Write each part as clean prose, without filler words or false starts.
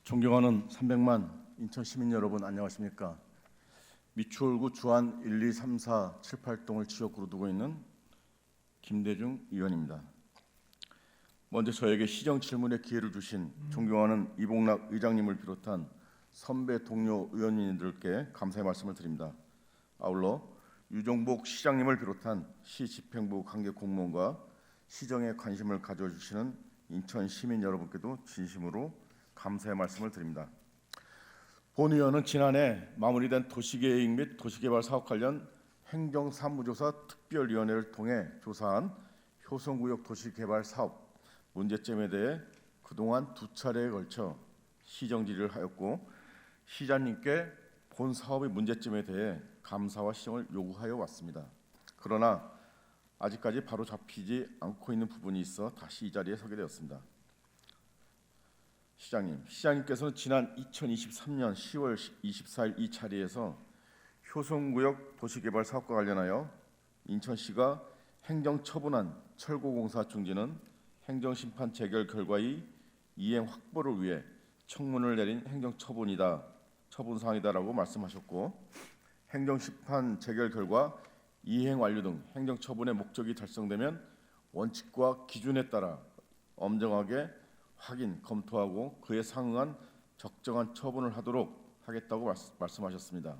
존경하는 300만 인천 시민 여러분, 안녕하십니까? 미추홀구 주안 1, 2, 3, 4, 7, 8동을 지역구로 두고 있는 김대중 의원입니다. 먼저 저에게 시정 질문의 기회를 주신 존경하는 이봉락 의장님을 비롯한 선배 동료 의원님들께 감사의 말씀을 드립니다. 아울러 유종복 시장님을 비롯한 시 집행부 관계 공무원과 시정에 관심을 가져주시는 인천 시민 여러분께도 진심으로 감사의 말씀을 드립니다. 본 의원은 지난해 마무리된 도시계획 및 도시개발 사업 관련 행정사무조사 특별위원회를 통해 조사한 효성구역 도시개발 사업 문제점에 대해 그동안 2차례에 걸쳐 시정 질의를 하였고, 시장님께 본 사업의 문제점에 대해 감사와 시정을 요구하여 왔습니다. 그러나 아직까지 바로 잡히지 않고 있는 부분이 있어 다시 이 자리에 서게 되었습니다. 시장님께서는 지난 2023년 10월 24일 이 자리에서 효성구역 도시개발 사업과 관련하여 인천시가 행정처분한 철거공사 중지는 행정심판 재결 결과의 이행 확보를 위해 청문을 내린 처분사항이다라고 말씀하셨고, 행정심판 재결 결과 이행 완료 등 행정처분의 목적이 달성되면 원칙과 기준에 따라 엄정하게 확인, 검토하고 그에 상응한 적정한 처분을 하도록 하겠다고 말씀하셨습니다.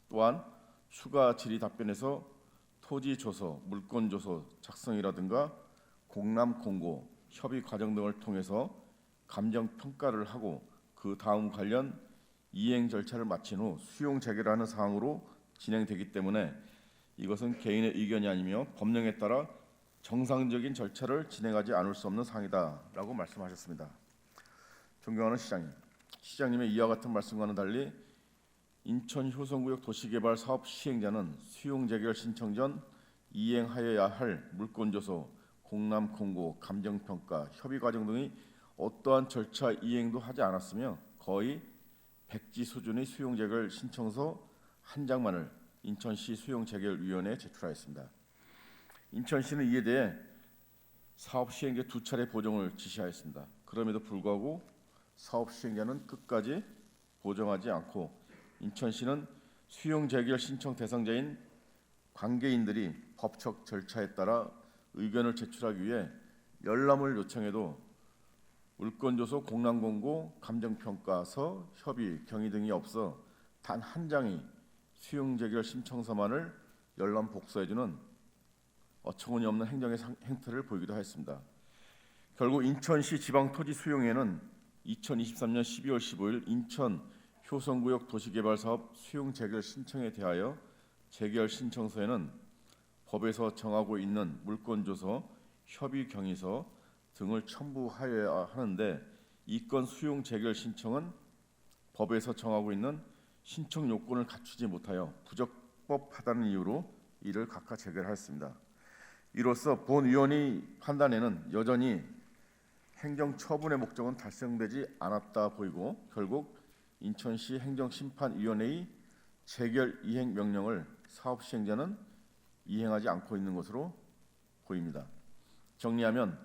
또한 추가 질의 답변에서 토지 조서, 물권 조서 작성이라든가 공람 공고, 협의 과정 등을 통해서 감정 평가를 하고 그 다음 관련 이행 절차를 마친 후 수용 재개라는 사항으로 진행되기 때문에 이것은 개인의 의견이 아니며 법령에 따라 정상적인 절차를 진행하지 않을 수 없는 사항이다라고 말씀하셨습니다. 존경하는 시장님의 이와 같은 말씀과는 달리 인천 효성구역 도시개발 사업 시행자는 수용 재결 신청 전 이행하여야 할 물권조서, 공람 공고, 감정평가, 협의 과정 등의 어떠한 절차 이행도 하지 않았으며 거의 백지 수준의 수용 재결 신청서 한 장만을 인천시 수용 재결위원회에 제출하였습니다. 인천시는 이에 대해 사업 시행자 2차례 보정을 지시하였습니다. 그럼에도 불구하고 사업 시행자는 끝까지 보정하지 않고 인천시는 수용 재결 신청 대상자인 관계인들이 법적 절차에 따라 의견을 제출하기 위해 열람을 요청해도 물권조서, 공람공고, 감정평가서, 협의, 경위 등이 없어 단 한 장의 수용 재결 신청서만을 열람 복사해주는 어처구니 없는 행정의 행태를 보이기도 하였습니다. 결국 인천시 지방토지 수용회는 2023년 12월 15일 인천 효성구역 도시개발사업 수용 재결 신청에 대하여 재결 신청서에는 법에서 정하고 있는 물권조서, 협의 경위서 등을 첨부하여야 하는데 이 건 수용 재결 신청은 법에서 정하고 있는 신청 요건을 갖추지 못하여 부적법하다는 이유로 이를 각하 재결하였습니다. 이로써 본 의원의 판단에는 여전히 행정처분의 목적은 달성되지 않았다 보이고 결국 인천시 행정심판위원회의 재결 이행 명령을 사업 시행자는 이행하지 않고 있는 것으로 보입니다. 정리하면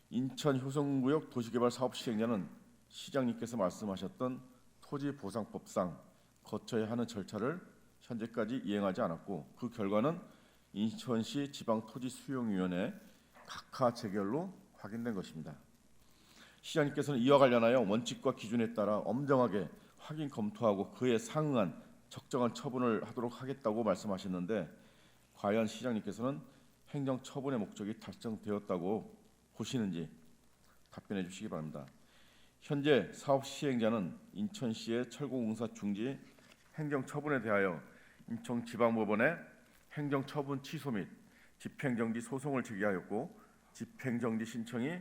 인천 효성구역 도시개발 사업 시행자는 시장님께서 말씀하셨던 토지보상법상 거쳐야 하는 절차를 현재까지 이행하지 않았고 그 결과는 인천시 지방토지수용위원회 각하 재결로 확인된 것입니다. 시장님께서는 이와 관련하여 원칙과 기준에 따라 엄정하게 확인 검토하고 그에 상응한 적정한 처분을 하도록 하겠다고 말씀하셨는데 과연 시장님께서는 행정처분의 목적이 달성되었다고 보시는지 답변해 주시기 바랍니다. 현재 사업 시행자는 인천시의 철거공사 중지 행정처분에 대하여 인천지방법원에 행정처분 취소 및 집행정지 소송을 제기하였고 집행정지 신청이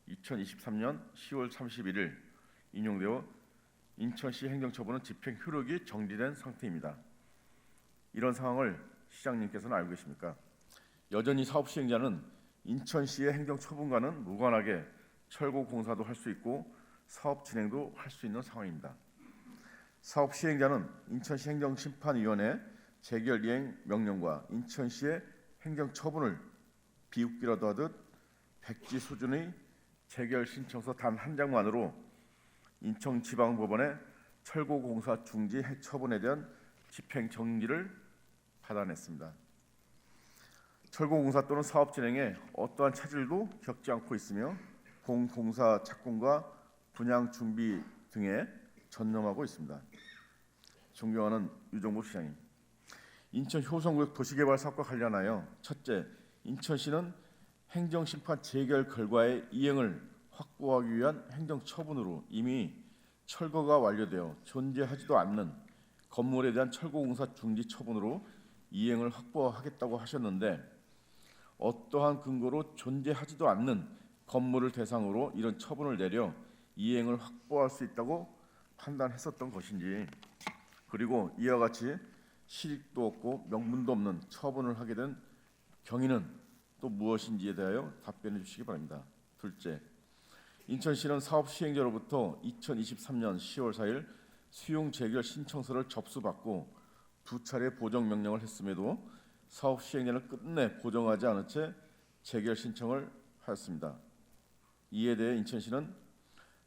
2023년 10월 31일 인용되어 인천시 행정처분은 집행 효력이 정지된 상태입니다. 이런 상황을 시장님께서는 알고 계십니까? 여전히 사업 시행자는 인천시의 행정처분과는 무관하게 철거 공사도 할 수 있고 사업 진행도 할 수 있는 상황입니다. 사업 시행자는 인천시 행정심판위원회 재결 이행 명령과 인천시의 행정처분을 비웃기라도 하듯 백지 수준의 재결 신청서 단 한 장만으로 인천지방법원의 철거공사 중지 처분에 대한 집행 정지를 받아냈습니다. 철거공사 또는 사업 진행에 어떠한 차질도 겪지 않고 있으며 공사 착공과 분양 준비 등에 전념하고 있습니다. 존경하는 유정복 시장님, 인천 효성구역 도시개발 사업과 관련하여 첫째, 인천시는 행정심판 재결 결과의 이행을 확보하기 위한 행정처분으로 이미 철거가 완료되어 존재하지도 않는 건물에 대한 철거공사 중지 처분으로 이행을 확보하겠다고 하셨는데 어떠한 근거로 존재하지도 않는 건물을 대상으로 이런 처분을 내려 이행을 확보할 수 있다고 판단했었던 것인지, 그리고 이와 같이 실익도 없고 명분도 없는 처분을 하게 된 경위는 또 무엇인지에 대하여 답변해 주시기 바랍니다. 둘째, 인천시는 사업 시행자로부터 2023년 10월 4일 수용 재결 신청서를 접수받고 2차례 보정 명령을 했음에도 사업 시행자는 끝내 보정하지 않은 채 재결 신청을 하였습니다. 이에 대해 인천시는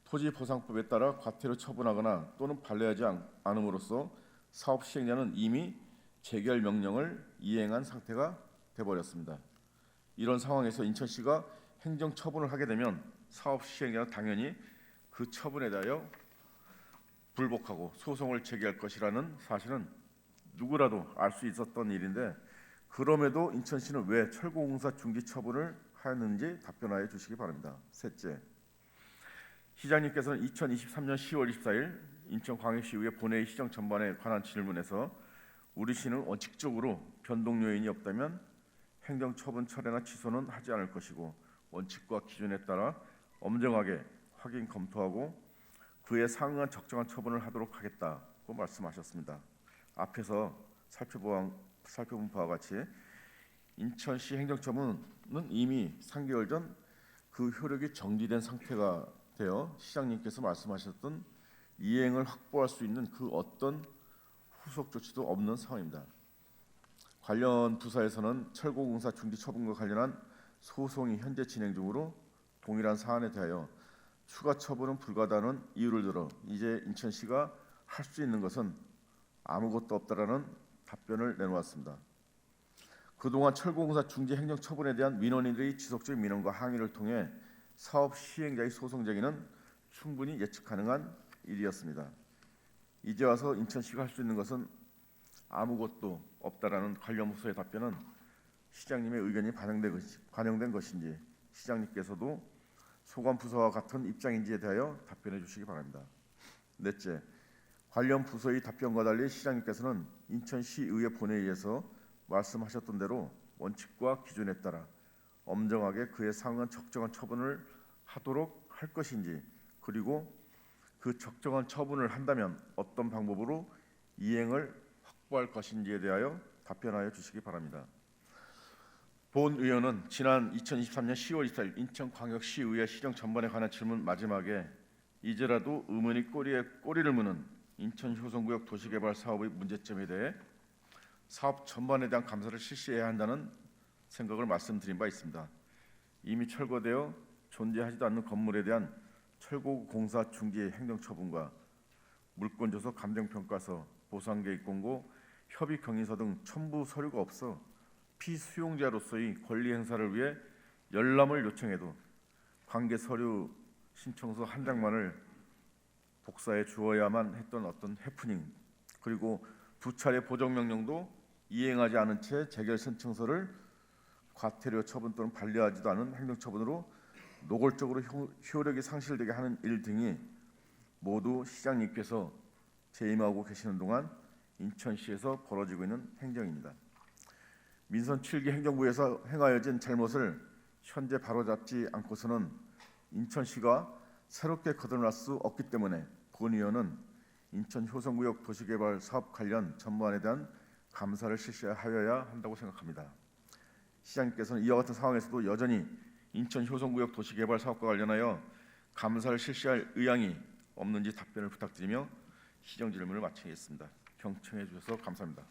토지보상법에 따라 과태료 처분하거나 또는 반려하지 않음으로써 사업 시행자는 이미 재결 명령을 이행한 상태가 되어버렸습니다. 이런 상황에서 인천시가 행정 처분을 하게 되면 사업 시행자는 당연히 그 처분에 대하여 불복하고 소송을 제기할 것이라는 사실은 누구라도 알 수 있었던 일인데, 그럼에도 인천시는 왜 철거공사 중지 처분을 하였는지 답변하여 주시기 바랍니다. 셋째, 시장님께서는 2023년 10월 24일 인천광역시의회 본회의 시정 전반에 관한 질문에서 우리 시는 원칙적으로 변동 요인이 없다면 행정처분 철회나 취소는 하지 않을 것이고 원칙과 기준에 따라 엄정하게 확인 검토하고 그에 상응한 적정한 처분을 하도록 하겠다고 말씀하셨습니다. 앞에서 살펴본 바와 같이 인천시 행정처분은 이미 3개월 전 그 효력이 정지된 상태가 되어 시장님께서 말씀하셨던 이행을 확보할 수 있는 그 어떤 후속 조치도 없는 상황입니다. 관련 부서에서는 철거공사 중지 처분과 관련한 소송이 현재 진행 중으로 동일한 사안에 대하여 추가 처분은 불가하다는 이유를 들어 이제 인천시가 할 수 있는 것은 아무것도 없다라는 답변을 내놓았습니다. 그동안 철거공사 중지 행정 처분에 대한 민원인들의 지속적인 민원과 항의를 통해 사업 시행자의 소송 제기는 충분히 예측 가능한 일이었습니다. 이제 와서 인천시가 할 수 있는 것은 아무것도 없다라는 관련 부서의 답변은 시장님의 의견이 반영된 것인지 시장님께서도 소관 부서와 같은 입장인지에 대하여 답변해 주시기 바랍니다. 넷째, 관련 부서의 답변과 달리 시장님께서는 인천시의회 본회의에서 말씀하셨던 대로 원칙과 기준에 따라 엄정하게 그에 상응한 적정한 처분을 하도록 할 것인지, 그리고 그 적정한 처분을 한다면 어떤 방법으로 이행을 확보할 것인지에 대하여 답변하여 주시기 바랍니다. 본 의원은 지난 2023년 10월 24일 인천광역시의회 시정 전반에 관한 질문 마지막에 이제라도 의문이 꼬리를 무는 인천 효성구역 도시개발 사업의 문제점에 대해 사업 전반에 대한 감사를 실시해야 한다는 생각을 말씀드린 바 있습니다. 이미 철거되어 존재하지도 않는 건물에 대한 철거공사 중지 행정처분과 물권조서 감정평가서, 보상계획 공고, 협의경위서 등 첨부 서류가 없어 피수용자로서의 권리 행사를 위해 열람을 요청해도 관계 서류 신청서 한 장만을 복사해 주어야만 했던 어떤 해프닝, 그리고 2차례 보정 명령도 이행하지 않은 채 재결 신청서를 과태료 처분 또는 반려하지도 않은 행정처분으로 노골적으로 효력이 상실되게 하는 일 등이 모두 시장님께서 재임하고 계시는 동안 인천시에서 벌어지고 있는 행정입니다. 민선 7기 행정부에서 행하여진 잘못을 현재 바로잡지 않고서는 인천시가 새롭게 거듭날 수 없기 때문에 본 의원은 인천 효성구역 도시개발 사업 관련 전반에 대한 감사를 실시하여야 한다고 생각합니다. 시장님께서는 이와 같은 상황에서도 여전히 인천 효성구역 도시개발 사업과 관련하여 감사를 실시할 의향이 없는지 답변을 부탁드리며 시정 질문을 마치겠습니다. 경청해 주셔서 감사합니다.